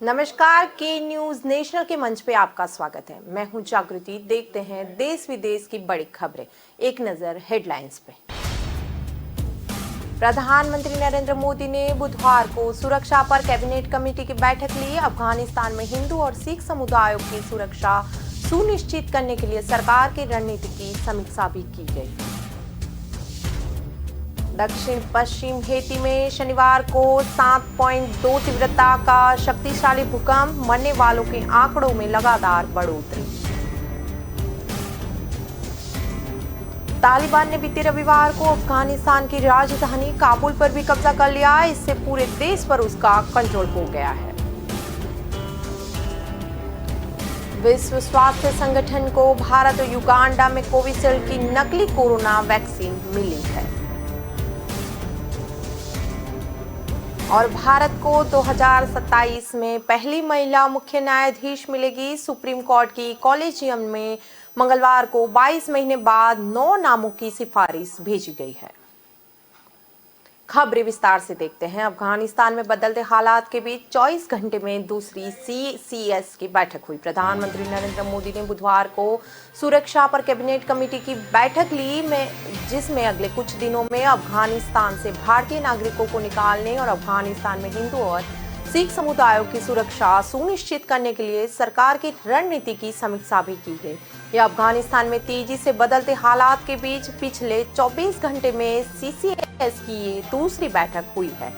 नमस्कार, के news national के मंच पे आपका स्वागत है। मैं हूं जागृति। देखते हैं देश विदेश की बड़ी खबरें। एक नजर हेडलाइंस पे। प्रधानमंत्री नरेंद्र मोदी ने बुधवार को सुरक्षा पर कैबिनेट कमेटी की बैठक ली। अफगानिस्तान में हिंदू और सिख समुदायों की सुरक्षा सुनिश्चित करने के लिए सरकार की रणनीति की समीक्षा भी की गई। दक्षिण पश्चिम हेती में शनिवार को 7.2 तीव्रता का शक्तिशाली भूकंप, मरने वालों के आंकड़ों में लगातार बढ़ोतरी। तालिबान ने बीते रविवार को अफगानिस्तान की राजधानी काबुल पर भी कब्जा कर लिया। इससे पूरे देश पर उसका कंट्रोल हो गया है। विश्व स्वास्थ्य संगठन को भारत और युगांडा में कोविशील्ड की नकली कोरोना वैक्सीन मिली है। और भारत को 2027 में पहली महिला मुख्य न्यायाधीश मिलेगी। सुप्रीम कोर्ट की कॉलेजियम में मंगलवार को 22 महीने बाद 9 नामों की सिफारिश भेजी गई है। खबरें विस्तार से देखते हैं। अफगानिस्तान में बदलते हालात के बीच 24 घंटे में दूसरी CCS की बैठक हुई। प्रधानमंत्री नरेंद्र मोदी ने बुधवार को सुरक्षा पर कैबिनेट कमेटी की बैठक ली, जिसमें अगले कुछ दिनों में अफगानिस्तान से भारतीय नागरिकों को निकालने और अफगानिस्तान में हिंदू और सिख समुदायों की सुरक्षा सुनिश्चित करने के लिए सरकार की रणनीति की समीक्षा भी की गई। यह अफगानिस्तान में तेजी से बदलते हालात के बीच पिछले 24 घंटे में CCS की ये दूसरी बैठक हुई है।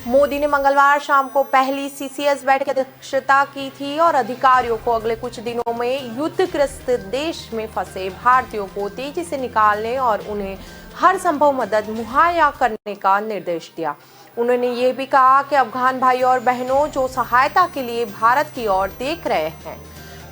मोदी ने मंगलवार शाम को पहली CCS बैठक की अध्यक्षता की थी और अधिकारियों को अगले कुछ दिनों में युद्धग्रस्त देश में फंसे भारतीयों को तेजी से निकालने और उन्हें हर संभव मदद मुहैया करने का निर्देश दिया। उन्होंने ये भी कहा कि अफगान भाई और बहनों जो सहायता के लिए भारत की ओर देख रहे हैं।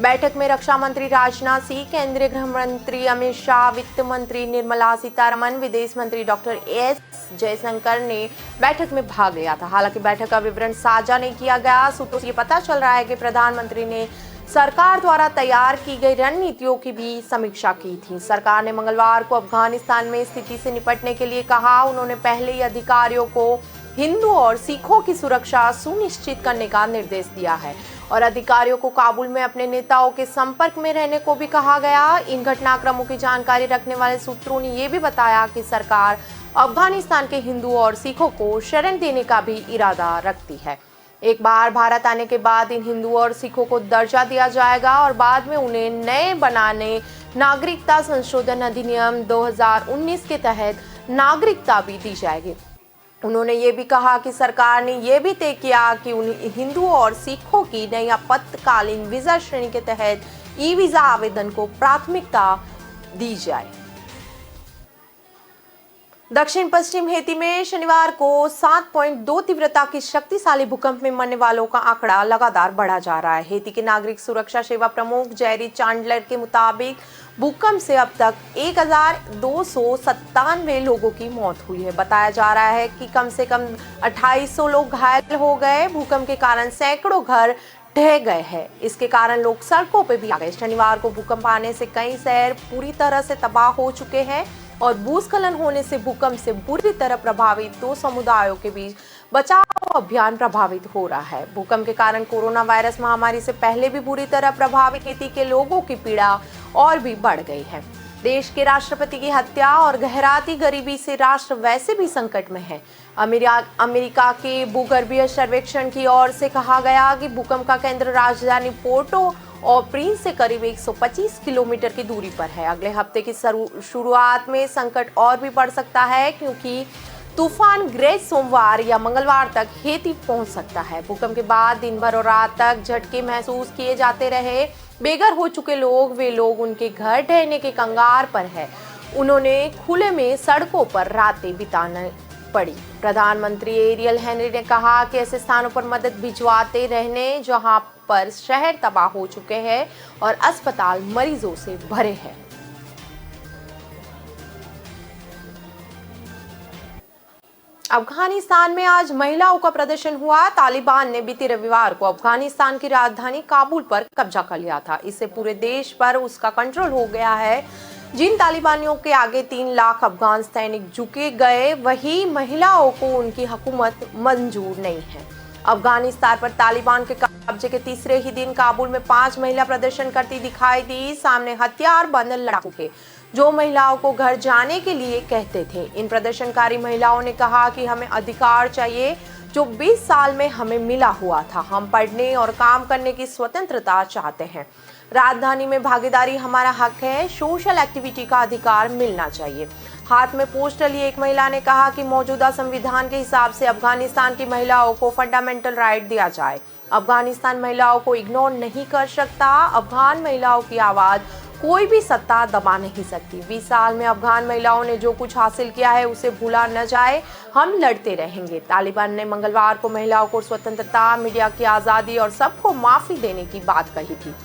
बैठक में रक्षा मंत्री राजनाथ सिंह, केंद्रीय गृह मंत्री अमित शाह, वित्त मंत्री निर्मला सीतारमण, विदेश मंत्री डॉक्टर S जयशंकर ने बैठक में भाग लिया था। हालांकि बैठक का विवरण साझा नहीं किया गया। सूत्रों से ये पता चल रहा है कि प्रधानमंत्री ने सरकार द्वारा तैयार की गई रणनीतियों की भी समीक्षा की थी। सरकार ने मंगलवार को अफगानिस्तान में स्थिति से निपटने के लिए कहा। उन्होंने पहले ही अधिकारियों को हिंदू और सिखों की सुरक्षा सुनिश्चित करने का निर्देश दिया है और अधिकारियों को काबुल में अपने नेताओं के संपर्क में रहने को भी कहा गया। इन घटनाक्रमों की जानकारी रखने वाले सूत्रों ने यह भी बताया कि सरकार अफगानिस्तान के हिंदू और सिखों को शरण देने का भी इरादा रखती है। एक बार भारत आने के बाद इन हिंदू और सिखों को दर्जा दिया जाएगा और बाद में उन्हें नए बनाने नागरिकता संशोधन अधिनियम 2019 के तहत नागरिकता भी दी जाएगी। उन्होंने ये भी कहा कि सरकार ने यह भी तय किया कि उन्हें हिंदुओं और सिखों की नई आपातकालीन वीजा श्रेणी के तहत ई-वीजा आवेदन को प्राथमिकता दी जाए। दक्षिण पश्चिम हेती में शनिवार को 7.2 तीव्रता की शक्तिशाली भूकंप में मरने वालों का आंकड़ा लगातार बढ़ा जा रहा है। हेती के नागरिक सुरक्षा सेवा प्रमुख जेरी चांडलर के मुताबिक भूकंप से अब तक 1297 लोगों की मौत हुई है। बताया जा रहा है कि कम से कम 2800 लोग घायल हो गए। भूकंप के कारण सैकड़ों घर ढह गए हैं। इसके कारण लोग सड़कों पर भी आ गए। शनिवार को भूकंप आने से कई शहर पूरी तरह से तबाह हो चुके हैं और भूस्खलन होने से भूकंप से बुरी तरह प्रभावित 2 समुदायों के बीच बचाव अभियान प्रभावित हो रहा है। भूकंप के कारण कोरोना वायरस महामारी से पहले भी बुरी तरह प्रभावित हेती के लोगों की पीड़ा और भी बढ़ गई है। देश के राष्ट्रपति की हत्या और गहराती गरीबी से राष्ट्र वैसे भी संकट में है। अमेरिका के भूगर्भीय सर्वेक्षण की ओर से कहा गया कि भूकंप का केंद्र राजधानी पोर्टो और प्रिंस से करीब 125 किलोमीटर की दूरी पर है। अगले हफ्ते की शुरुआत में संकट और भी बढ़ सकता है क्योंकि तूफान ग्रेस सोमवार या मंगलवार तक हेती पहुंच सकता है। भूकंप के बाद दिन भर और रात तक झटके महसूस किए जाते रहे। बेघर हो चुके वे लोग उनके घर ढहने के कंगार पर है। उन्होंने खुले में सड़कों पर रातें बिताना पड़ी। प्रधानमंत्री एरियल हेनरी ने कहा कि ऐसे स्थानों पर मदद भिजवाते रहने जहां पर शहर तबाह हो चुके हैं और अस्पताल मरीजों से भरे हैं। अफगानिस्तान में आज महिलाओं का प्रदर्शन हुआ। तालिबान ने बीते रविवार को अफगानिस्तान की राजधानी काबुल पर कब्जा कर लिया था। इससे पूरे देश पर उसका कंट्रोल हो गया है। जिन तालिबानियों के आगे 3 लाख अफगान सैनिक झुके गए, वही महिलाओं को उनकी हुकूमत मंजूर नहीं है। अफगानिस्तान पर तालिबान के कब्जे के तीसरे ही दिन काबुल में 5 महिला प्रदर्शन करती दिखाई दी। सामने हथियार बंद लड़ाकू थे जो महिलाओं को घर जाने के लिए कहते थे। इन प्रदर्शनकारी महिलाओं ने कहा कि हमें अधिकार चाहिए जो 20 साल में हमें मिला हुआ था। हम पढ़ने और काम करने की स्वतंत्रता चाहते हैं। राजधानी में भागीदारी हमारा हक है। सोशल एक्टिविटी का अधिकार मिलना चाहिए। हाथ में पोस्टर लिए एक महिला ने कहा कि मौजूदा संविधान के हिसाब से अफगानिस्तान की महिलाओं को फंडामेंटल राइट दिया जाए। अफगानिस्तान महिलाओं को इग्नोर नहीं कर सकता। अफगान महिलाओं की आवाज कोई भी सत्ता दबा नहीं सकती। 20 साल में अफगान महिलाओं ने जो कुछ हासिल किया है उसे भूला न जाए। हम लड़ते रहेंगे। तालिबान ने मंगलवार को महिलाओं को स्वतंत्रता, मीडिया की आज़ादी और सबको माफी देने की बात कही थी।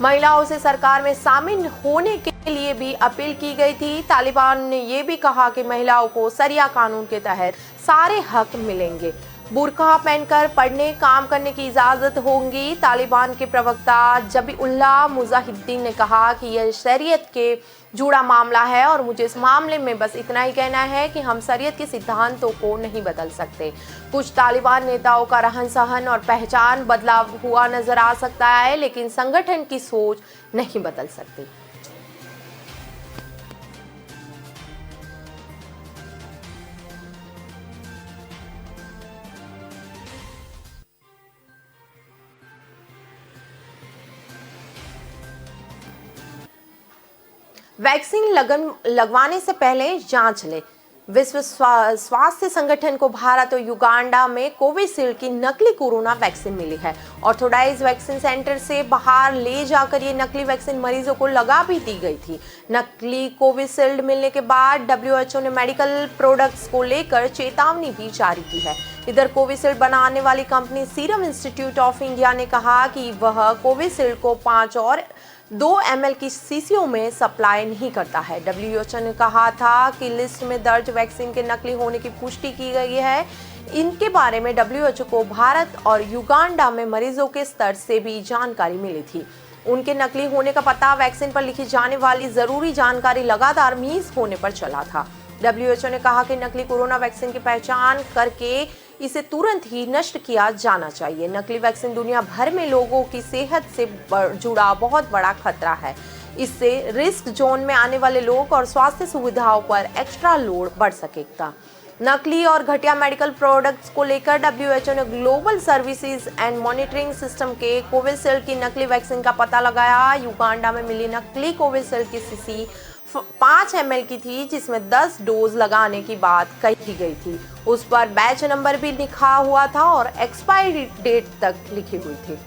महिलाओं से सरकार में शामिल होने के लिए भी अपील की गई थी। तालिबान ने यह भी कहा कि महिलाओं को शरिया कानून के तहत सारे हक मिलेंगे। बुर्का पहनकर पढ़ने काम करने की इजाजत होगी। तालिबान के प्रवक्ता जबीउल्लाह मुजाहिद्दीन ने कहा कि यह शरीयत के जुड़ा मामला है और मुझे इस मामले में बस इतना ही कहना है कि हम शरीयत के सिद्धांतों को नहीं बदल सकते। कुछ तालिबान नेताओं का रहन सहन और पहचान बदलाव हुआ नजर आ सकता है, लेकिन संगठन की सोच नहीं बदल सकती। वैक्सीन लगवाने से पहले जांच ले। विश्व स्वास्थ्य संगठन को भारत और युगांडा में कोविशील्ड की नकली कोरोना वैक्सीन मिली है। ऑर्थोडॉक्स वैक्सीन सेंटर से बाहर ले जाकर ये नकली वैक्सीन मरीजों को लगा भी दी गई थी। नकली कोविशील्ड मिलने के बाद WHO ने मेडिकल प्रोडक्ट्स को लेकर चेतावनी भी जारी की है। इधर कोविशील्ड बनाने वाली company serum institute of India ने कहा कि वह कोविशील्ड को 5 और 2 ml की शीशियों में सप्लाई नहीं करता है। WHO ने कहा था कि लिस्ट में दर्ज वैक्सीन के नकली होने की पुष्टि की गई है। इनके बारे में WHO को भारत और युगांडा में मरीजों के स्तर से भी जानकारी मिली थी। उनके नकली होने का पता वैक्सीन पर लिखी जाने वाली जरूरी जानकारी लगातार मिस होने पर चला था। WHO ने कहा कि नकली कोरोना वैक्सीन की पहचान करके इसे तुरंत ही नष्ट किया जाना चाहिए। नकली वैक्सीन दुनिया भर में लोगों की सेहत से जुड़ा बहुत बड़ा खतरा है। इससे रिस्क जोन में आने वाले लोग और स्वास्थ्य सुविधाओं पर एक्स्ट्रा लोड बढ़ सकेगा। नकली और घटिया मेडिकल प्रोडक्ट्स को लेकर WHO ने global services and monitoring system के कोविशील्ड की नकली वैक्सीन का पता लगाया। युगांडा में मिली नकली कोविशील्ड की शीशी 5 ml की थी, जिसमें 10 डोज लगाने की बात कही गई थी। उस पर बैच नंबर भी लिखा हुआ था और एक्सपायरी डेट तक लिखी हुई थी।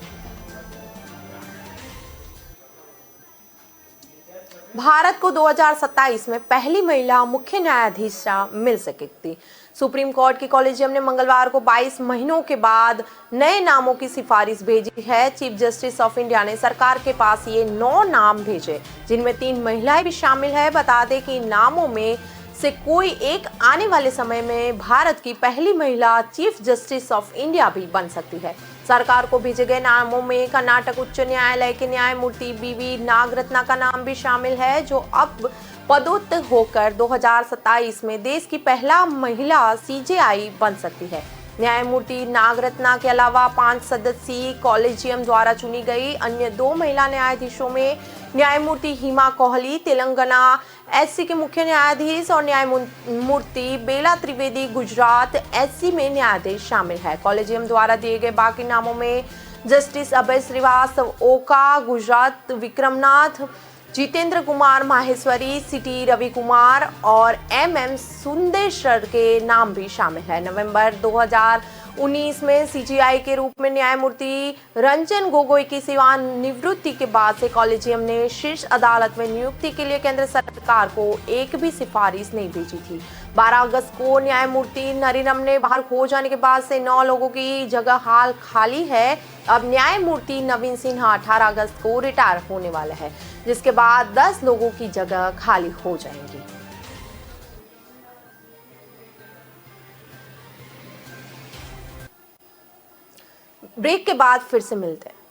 भारत को 2027 में पहली महिला मुख्य न्यायाधीश मिल सकेगी। सुप्रीम कोर्ट की कॉलेजियम ने मंगलवार को 22 महीनों के बाद नए नामों की सिफारिश भेजी है। चीफ जस्टिस ऑफ इंडिया ने सरकार के पास ये 9 नाम भेजे, जिनमें 3 महिलाएं भी शामिल है। बता दें कि नामों में से कोई एक आने वाले समय में भारत की पहली महिला चीफ जस्टिस ऑफ इंडिया भी बन सकती है। सरकार को भेजे गए नामों में कर्नाटक उच्च न्यायालय के न्यायमूर्ति BV नागरत्ना का नाम भी शामिल है, जो अब पदोन्नत होकर 2027 में देश की पहला महिला CJI बन सकती है। न्यायमूर्ति नागरत्ना के अलावा 5 सदस्यीय कॉलेजियम द्वारा चुनी गई अन्य 2 महिला न्यायाधीशों में न्यायमूर्ति हिमा कोहली तेलंगाना SC के मुख्य न्यायाधीश और न्यायमूर्ति बेला त्रिवेदी गुजरात SC में न्यायाधीश शामिल है। कॉलेजियम द्वारा दिए गए बाकी नामों में जस्टिस अभय श्रीवास्तव ओका गुजरात, विक्रमनाथ, जितेंद्र कुमार माहेश्वरी, CT रवि कुमार और MM सुंदेश्वर के नाम भी शामिल है। नवंबर 2019 में CJI के रूप में न्यायमूर्ति रंजन गोगोई की सेवानिवृत्ति के बाद से कॉलेजियम ने शीर्ष अदालत में नियुक्ति के लिए केंद्र सरकार को एक भी सिफारिश नहीं भेजी थी। 12 अगस्त को न्यायमूर्ति नरीनम ने बाहर खो जाने के बाद से 9 लोगों की जगह हाल खाली है। अब न्यायमूर्ति नवीन सिन्हा 18 अगस्त को रिटायर होने वाला है, जिसके बाद 10 लोगों की जगह खाली हो जाएंगी। ब्रेक के बाद फिर से मिलते हैं।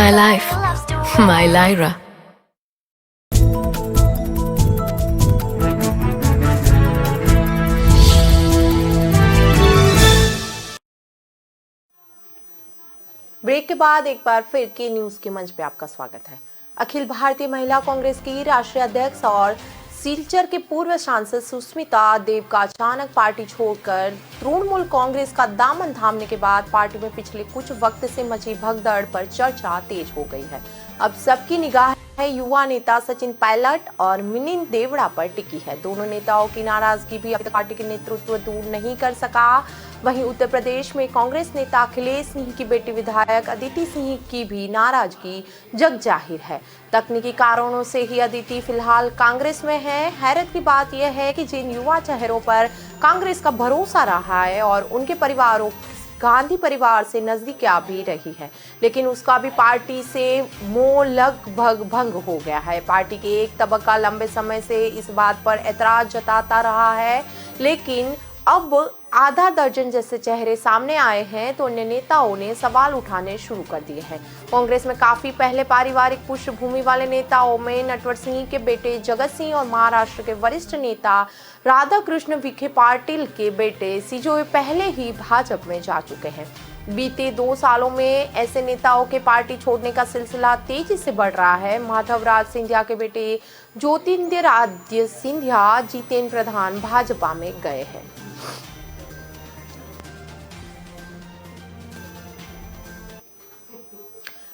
my life, my Lyra. Break के बाद एक बार फिर के न्यूज के मंच पे आपका स्वागत है। अखिल भारतीय महिला कांग्रेस की राष्ट्रीय अध्यक्ष और सिलचर के पूर्व सांसद सुष्मिता देव का अचानक पार्टी छोड़कर तृणमूल कांग्रेस का दामन थामने के बाद पार्टी में पिछले कुछ वक्त से मची भगदड़ पर चर्चा तेज हो गई है। अब सबकी निगाह है युवा नेता सचिन पायलट और मिलिंद देवड़ा पर टिकी है। दोनों नेताओं की नाराजगी भी अब तक पार्टी के नेतृत्व दूर नहीं कर सका। वहीं उत्तर प्रदेश में कांग्रेस नेता अखिलेश सिंह की बेटी विधायक अदिति सिंह की भी नाराजगी जग जाहिर है। तकनीकी कारणों से ही अदिति फिलहाल कांग्रेस में है। हैरत की बात यह है कि जिन युवा चेहरों पर कांग्रेस का भरोसा रहा है और उनके परिवारों गांधी परिवार से नजदीकियां भी रही है, लेकिन उसका भी पार्टी से मोह लगभग भंग हो गया है। पार्टी के एक तबका लंबे समय से इस बात पर ऐतराज जताता रहा है, लेकिन अब आधा दर्जन जैसे चेहरे सामने आए हैं तो अन्य नेताओं ने सवाल उठाने शुरू कर दिए हैं। कांग्रेस में काफी पहले पारिवारिक पृष्ठभूमि वाले नेताओं में नटवर सिंह के बेटे जगत सिंह और महाराष्ट्र के वरिष्ठ नेता राधाकृष्ण विखे पाटिल के बेटे सिजोय पहले ही भाजपा में जा चुके हैं। बीते 2 सालों में ऐसे नेताओं के पार्टी छोड़ने का सिलसिला तेजी से बढ़ रहा है। माधवराज सिंधिया के बेटे ज्योतिरादित्य सिंधिया जितेंद्र प्रधान भाजपा में गए हैं।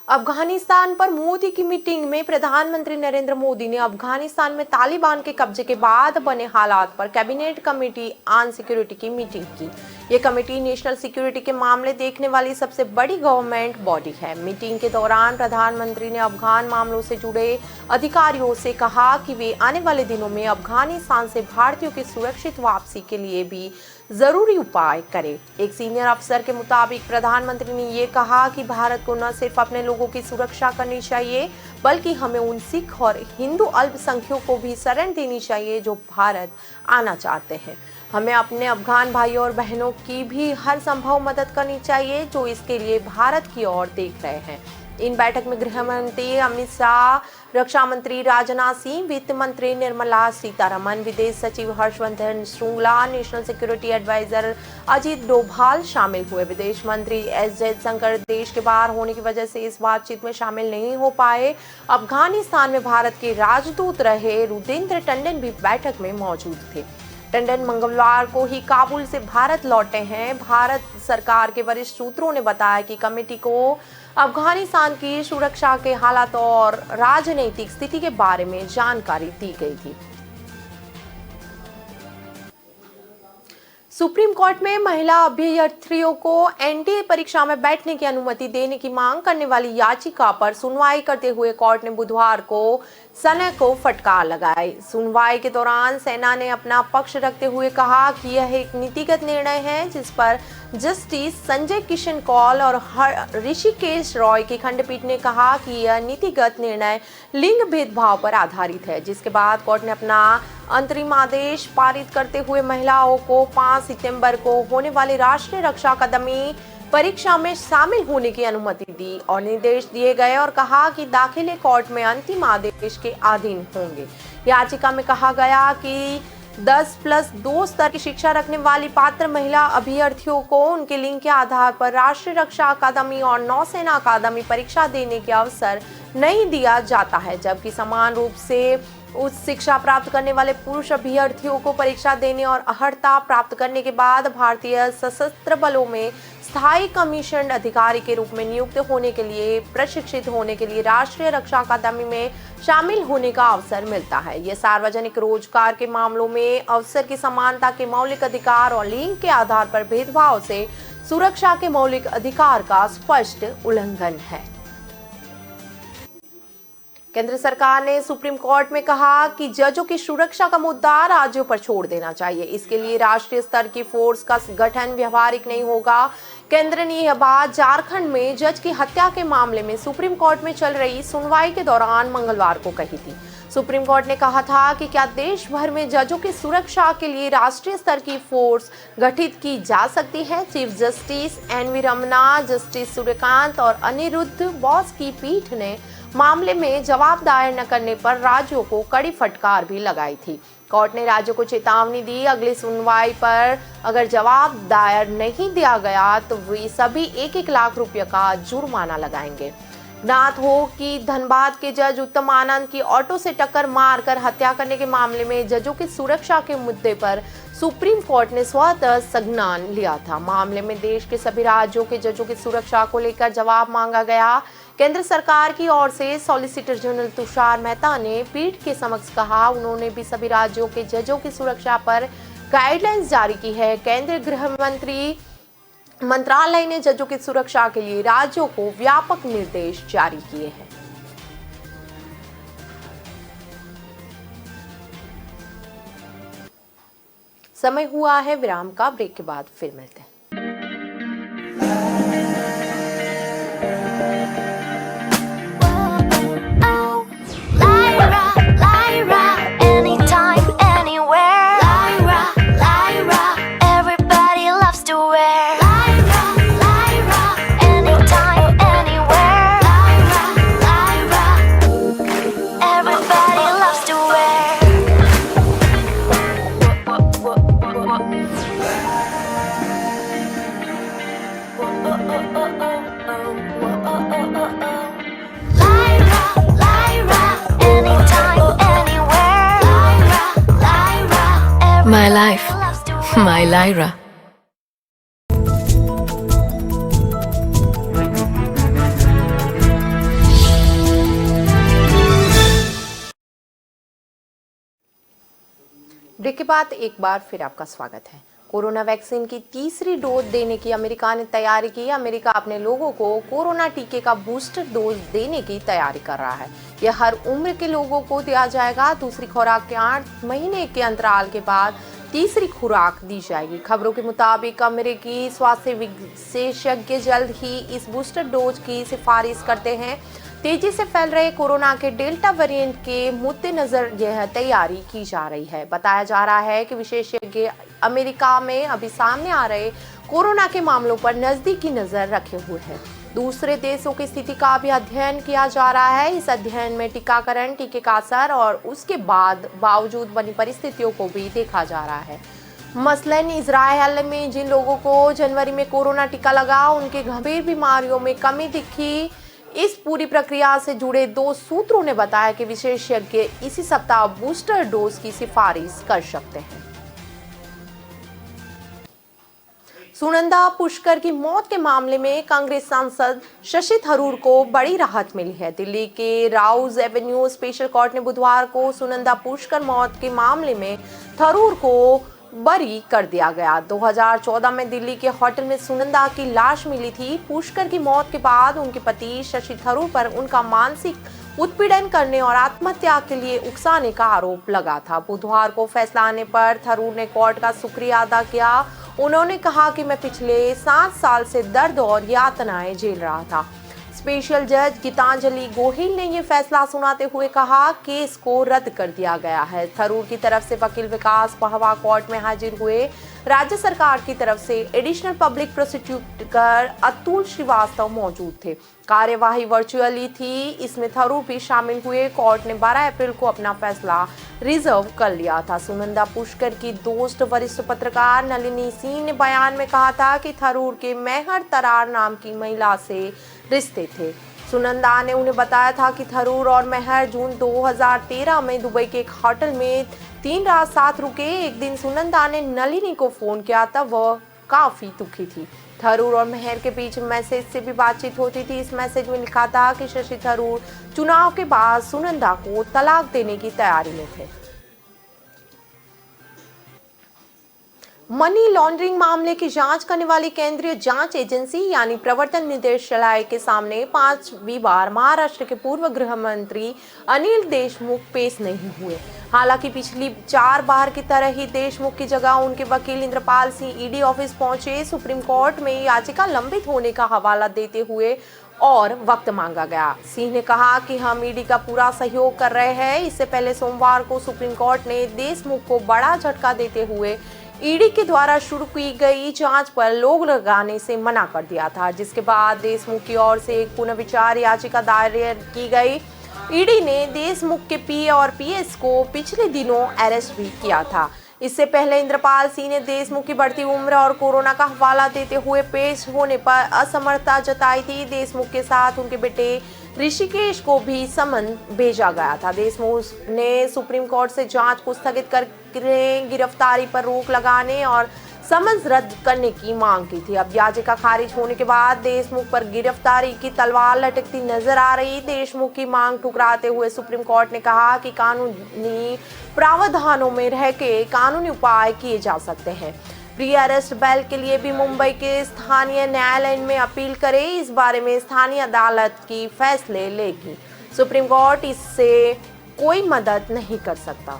अफगानिस्तान पर मोदी की मीटिंग में प्रधानमंत्री नरेंद्र मोदी ने अफगानिस्तान में तालिबान के कब्जे के बाद बने हालात पर कैबिनेट कमेटी ऑन सिक्योरिटी की मीटिंग की। ये कमेटी नेशनल सिक्योरिटी के मामले देखने वाली सबसे बड़ी गवर्नमेंट बॉडी है। मीटिंग के दौरान प्रधानमंत्री ने अफगान मामलों से जुड़े अधिकारियों से कहा कि वे आने वाले दिनों में अफगानिस्तान से भारतीयों की सुरक्षित वापसी के लिए भी जरूरी उपाय करें। एक सीनियर अफसर के मुताबिक प्रधानमंत्री ने ये कहा कि भारत को न सिर्फ अपने लोगों की सुरक्षा करनी चाहिए, बल्कि हमें उन सिख और हिंदू अल्पसंख्यकों को भी शरण देनी चाहिए जो भारत आना चाहते हैं। हमें अपने अफगान भाइयों और बहनों की भी हर संभव मदद करनी चाहिए जो इसके लिए भारत की ओर देख रहे हैं। इन बैठक में गृह मंत्री अमित शाह, रक्षा मंत्री राजनाथ सिंह, वित्त मंत्री निर्मला सीतारमन, विदेश सचिव Harshvardhan Shringla, national security advisor Ajit Doval शामिल हुए। विदेश मंत्री एस जयशंकर देश के बाहर होने की वजह से इस बातचीत में शामिल नहीं हो पाए। अफगानिस्तान में भारत के राजदूत रहे रुदेंद्र टंडन भी बैठक में मौजूद थे। टंडन मंगलवार को ही काबुल से भारत लौटे हैं। भारत सरकार के वरिष्ठ सूत्रों ने बताया कि कमेटी को अफगानिस्तान की सुरक्षा के हालात और राजनीतिक स्थिति के बारे में जानकारी दी गई थी। सुप्रीम कोर्ट में महिला अभ्यर्थियों को एनडीए परीक्षा में बैठने की अनुमति देने की मांग करने वाली याचिका पर सुनवाई करते हुए कोर्ट ने बुधवार को सेना को फटकार लगाई। सुनवाई के दौरान सेना ने अपना पक्ष रखते हुए कहा कि यह एक नीतिगत निर्णय है जिस पर जस्टिस संजय किशन कौल और ऋषिकेश रॉय की खंडपीठ ने कहा कि यह नीतिगत निर्णय लिंग भेदभाव पर आधारित है। जिसके बाद कोर्ट ने अपना अंतरिम आदेश पारित करते हुए महिलाओं को 5 सितंबर को होने वाली राष्ट्रीय रक्षा अकादमी परीक्षा में शामिल होने की अनुमति दी और निर्देश दिए गए और कहा कि दाखिले कोर्ट में अंतिम आदेश के अधीन होंगे। याचिका में कहा गया कि 10+2 स्तर की शिक्षा रखने वाली पात्र महिला अभ्यर्थियों को उनके लिंग के आधार पर राष्ट्रीय रक्षा अकादमी और नौसेना अकादमी परीक्षा देने के अवसर नहीं दिया जाता है, जबकि समान रूप से उच्च शिक्षा प्राप्त करने वाले पुरुष अभ्यर्थियों को परीक्षा देने और अर्हता प्राप्त करने के बाद भारतीय सशस्त्र बलों में स्थायी कमीशन अधिकारी के रूप में नियुक्त होने के लिए प्रशिक्षित होने के लिए राष्ट्रीय रक्षा अकादमी में शामिल होने का अवसर मिलता है। यह सार्वजनिक रोजगार के मामलों में अवसर की समानता के मौलिक अधिकार और लिंग के आधार पर भेदभाव से सुरक्षा के मौलिक अधिकार का स्पष्ट उल्लंघन है। केंद्र सरकार ने सुप्रीम कोर्ट में कहा कि जजों की सुरक्षा का मुद्दा राज्यों पर छोड़ देना चाहिए। इसके लिए राष्ट्रीय स्तर की फोर्स का गठन व्यवहारिक नहीं होगा। केंद्र ने यह बात झारखंड में जज की हत्या के मामले में सुप्रीम कोर्ट में चल रही सुनवाई के दौरान मंगलवार को कही थी। सुप्रीम कोर्ट ने कहा था कि क्या देश भर में जजों की सुरक्षा के लिए राष्ट्रीय स्तर की फोर्स गठित की जा सकती है। Chief justice N V. Ramana, justice Suryakant और अनिरुद्ध बोस की पीठ ने मामले में जवाब दायर न करने पर राज्यों को कड़ी फटकार भी लगाई थी। कोर्ट ने राज्यों को चेतावनी दी, अगली सुनवाई पर अगर जवाब दायर नहीं दिया गया तो वे सभी 1-1 लाख रुपये का जुर्माना लगाएंगे। ज्ञात हो कि धनबाद के जज उत्तम आनंद की ऑटो से टक्कर मारकर हत्या करने के मामले में जजों की सुरक्षा के मुद्दे पर सुप्रीम कोर्ट ने स्वतः संज्ञान लिया था। मामले में देश के सभी राज्यों के जजों की सुरक्षा को लेकर जवाब मांगा गया। केंद्र सरकार की ओर से सॉलिसिटर जनरल तुषार मेहता ने पीठ के समक्ष कहा, उन्होंने भी सभी राज्यों के जजों की सुरक्षा पर गाइडलाइंस जारी की है। केंद्रीय गृह मंत्रालय ने जजों की सुरक्षा के लिए राज्यों को व्यापक निर्देश जारी किए हैं। समय हुआ है विराम का, ब्रेक के बाद फिर मिलते हैं। My life, my Lyra. Break के बाद एक बार फिर आपका स्वागत है। कोरोना वैक्सीन की तीसरी डोज देने की अमेरिका ने तैयारी की। अमेरिका अपने लोगों को कोरोना टीके का बूस्टर डोज देने की तैयारी कर रहा है। यह हर उम्र के लोगों को दिया जाएगा। दूसरी खुराक के 8 महीने के अंतराल के बाद तीसरी खुराक दी जाएगी। खबरों के मुताबिक अमेरिकी स्वास्थ्य विशेषज्ञ जल्द ही इस बूस्टर डोज की सिफारिश करते हैं। तेजी से फैल रहे कोरोना के डेल्टा वेरिएंट के मद्देनजर यह तैयारी की जा रही है। बताया जा रहा है कि विशेषज्ञ अमेरिका में अभी सामने आ रहे कोरोना के मामलों पर नजदीकी नजर रखे हुए हैं। दूसरे देशों की स्थिति का भी अध्ययन किया जा रहा है। इस अध्ययन में टीकाकरण, टीके का असर और उसके बाद बावजूद बनी परिस्थितियों को भी देखा जा रहा है। मसलन इजरायल में जिन लोगों को जनवरी में कोरोना टीका लगा, उनके गंभीर बीमारियों में कमी दिखी। इस पूरी प्रक्रिया से जुड़े 2 सूत्रों ने बताया कि विशेषज्ञ इसी सप्ताह बूस्टर डोज की सिफारिश कर सकते हैं। सुनंदा पुष्कर की मौत के मामले में कांग्रेस सांसद शशि थरूर को बड़ी राहत मिली है। दिल्ली के राउज एवेन्यू स्पेशल कोर्ट ने बुधवार को सुनंदा पुष्कर मौत के मामले में थरूर को बरी कर दिया गया। 2014 में दिल्ली के होटल में सुनंदा की लाश मिली थी। पुष्कर की मौत के बाद उनके पति शशि थरूर पर उनका मानसिक उत्पीड़न करने और आत्महत्या के लिए उकसाने का आरोप लगा था। बुधवार को फैसला आने पर थरूर ने कोर्ट का शुक्रिया अदा किया। उन्होंने कहा कि मैं पिछले 7 साल से दर्द और यातनाएं झेल रहा था। स्पेशल जज गीतांजलि गोहिल ने यह फैसला सुनाते हुए कहा केस को रद्द कर दिया गया है। थरूर की तरफ से वकील विकास पहवा कोर्ट में हाजिर हुए। राज्य सरकार की तरफ से additional public prosecutor Atul Srivastava मौजूद थे। कार्यवाही वर्चुअली थी, इसमें थरूर भी शामिल हुए। कोर्ट ने 12 अप्रैल को अपना फैसला रिजर्व कर लिया था। सुनंदा पुष्कर की दोस्त वरिष्ठ पत्रकार नलिनी सिंह ने बयान में कहा था कि थरूर के मेहर तरार नाम की महिला से रिश्ते थे। सुनंदा ने उन्हें बताया था कि थरूर और मेहर जून 2013 में दुबई के एक होटल में 3 रात साथ रुके। एक दिन सुनंदा ने नलिनी को फोन किया, तब वह काफी दुखी थी। थरूर और मेहर के बीच मैसेज से भी बातचीत होती थी। इस मैसेज में लिखा था कि शशि थरूर चुनाव के बाद सुनंदा को तलाक देने की तैयारी में थे। मनी लॉन्ड्रिंग मामले की जांच करने वाली केंद्रीय जांच एजेंसी यानी प्रवर्तन निदेशालय के सामने 5वीं बार महाराष्ट्र के पूर्व गृह मंत्री अनिल देशमुख पेश नहीं हुए। हालांकि पिछली 4 बार की तरह ही देशमुख की जगह उनके वकील इंद्रपाल सिंह ईडी ऑफिस पहुंचे। सुप्रीम कोर्ट में याचिका लंबित होने का हवाला देते हुए और वक्त मांगा गया। सिंह ने कहा कि हम ईडी का पूरा सहयोग कर रहे हैं। इससे पहले सोमवार को सुप्रीम कोर्ट ने देशमुख को बड़ा झटका देते हुए ईडी के द्वारा शुरू की गई जांच पर रोक लगाने से मना कर दिया था, जिसके बाद देशमुख की ओर से एक पुनर्विचार याचिका दायर की गई। ईडी ने देशमुख के पी और पीएस को पिछले दिनों अरेस्ट भी किया था। इससे पहले इंद्रपाल सिंह ने देशमुख की बढ़ती उम्र और कोरोना का हवाला देते हुए पेश होने पर असमर्थता जताई थी। देशमुख के साथ उनके बेटे ऋषिकेश को भी समन भेजा गया था। देशमुख ने सुप्रीम कोर्ट से जांच को स्थगित करके गिरफ्तारी पर रोक लगाने और समन्स रद्द करने की मांग की थी। अब याचिका खारिज होने के बाद देशमुख पर गिरफ्तारी की तलवार लटकती नजर आ रही। देशमुख की मांग ठुकराते हुए सुप्रीम कोर्ट ने कहा कि कानूनी प्रावधानों में रह के कानूनी उपाय किए जा सकते हैं। प्री अरेस्ट बेल के लिए भी मुंबई के स्थानीय न्यायालय में अपील करे। इस बारे में स्थानीय अदालत की फैसले लेगी। सुप्रीम कोर्ट इससे कोई मदद नहीं कर सकता।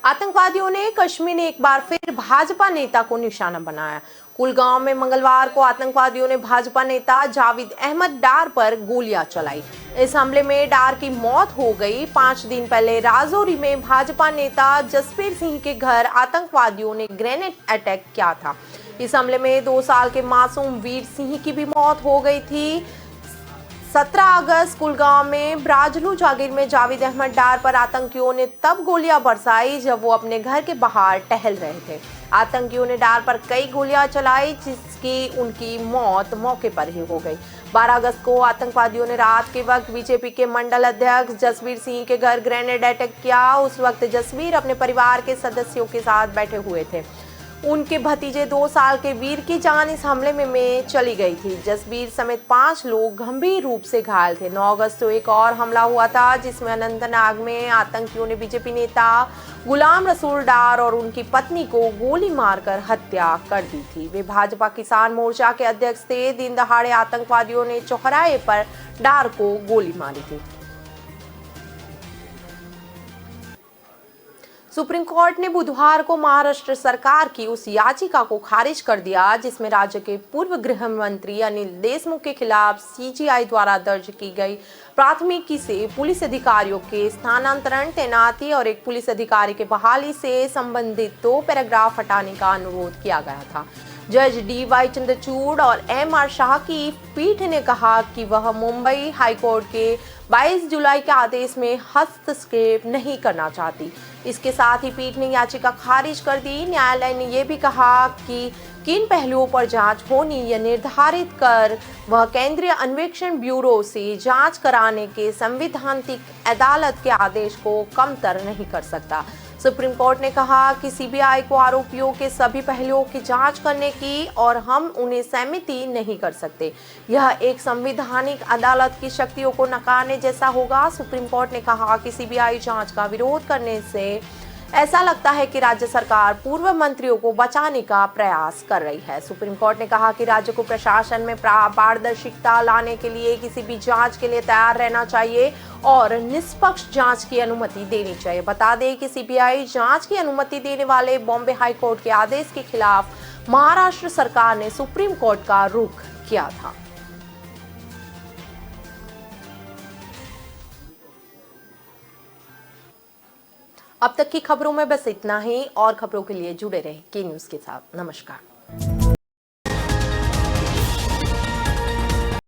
आतंकवादियों ने कश्मीर में एक बार फिर भाजपा नेता को निशाना बनाया। कुलगांव में मंगलवार को आतंकवादियों ने भाजपा नेता जावेद अहमद डार पर गोलियां चलाई। इस हमले में डार की मौत हो गई। 5 दिन पहले राजौरी में भाजपा नेता जसबीर सिंह के घर आतंकवादियों ने ग्रेनेड अटैक किया था। इस हमले में 2 साल के मासूम वीर सिंह की भी मौत हो गई थी। 17 अगस्त कुलगांव में ब्राजलू जागीर में जावेद अहमद डार पर आतंकियों ने तब गोलियां बरसाई जब वो अपने घर के बाहर टहल रहे थे। आतंकियों ने डार पर कई गोलियां चलाई, जिसकी उनकी मौत मौके पर ही हो गई। 12 अगस्त को आतंकवादियों ने रात के वक्त बीजेपी के मंडल अध्यक्ष जसबीर सिंह के घर ग्रेनेड अटैक किया। उस वक्त जसबीर अपने परिवार के सदस्यों के साथ बैठे हुए थे। उनके भतीजे 2 साल के वीर की जान इस हमले में चली गई थी। जसबीर समेत 5 लोग गंभीर रूप से घायल थे। 9 अगस्त को एक और हमला हुआ था, जिसमें अनंतनाग में आतंकियों ने बीजेपी नेता गुलाम रसूल डार और उनकी पत्नी को गोली मारकर हत्या कर दी थी। वे भाजपा किसान मोर्चा के अध्यक्ष थे। दिन दहाड़े आतंकवादियों ने चौराहे पर डार को गोली मारी थी। सुप्रीम कोर्ट ने बुधवार को महाराष्ट्र सरकार की उस याचिका को खारिज कर दिया, जिसमें राज्य के पूर्व गृह मंत्री अनिल देशमुख के खिलाफ सीजीआई द्वारा दर्ज की गई प्राथमिकी से पुलिस अधिकारियों के स्थानांतरण, तैनाती और एक पुलिस अधिकारी के बहाली से संबंधित 2 पैराग्राफ हटाने का अनुरोध किया गया था। जज डी.वाई. चंद्रचूड़ और एम.आर. शाह की पीठ ने कहा कि वह मुंबई हाईकोर्ट के 22 जुलाई के आदेश में हस्तक्षेप नहीं करना चाहती। इसके साथ ही पीठ ने याचिका खारिज कर दी। न्यायालय ने यह भी कहा कि किन पहलुओं पर जांच होनी यह निर्धारित कर वह केंद्रीय अन्वेषण ब्यूरो से जांच कराने के संवैधानिक अदालत के आदेश को कमतर नहीं कर सकता। सुप्रीम कोर्ट ने कहा कि सीबीआई को आरोपियों के सभी पहलुओं की जांच करने की और हम उन्हें सहमति नहीं कर सकते। यह एक संवैधानिक अदालत की शक्तियों को नकारने जैसा होगा। सुप्रीम कोर्ट ने कहा कि सीबीआई जांच का विरोध करने से ऐसा लगता है कि राज्य सरकार पूर्व मंत्रियों को बचाने का प्रयास कर रही है। सुप्रीम कोर्ट ने कहा कि राज्य को प्रशासन में पारदर्शिता लाने के लिए किसी भी जांच के लिए तैयार रहना चाहिए और निष्पक्ष जांच की अनुमति देनी चाहिए। बता दें कि सीबीआई जांच की अनुमति देने वाले बॉम्बे हाई कोर्ट के आदेश के खिलाफ महाराष्ट्र सरकार ने सुप्रीम कोर्ट का रुख किया था। अब तक की खबरों में बस इतना ही। और खबरों के लिए जुड़े रहें के न्यूज़ के साथ। नमस्कार।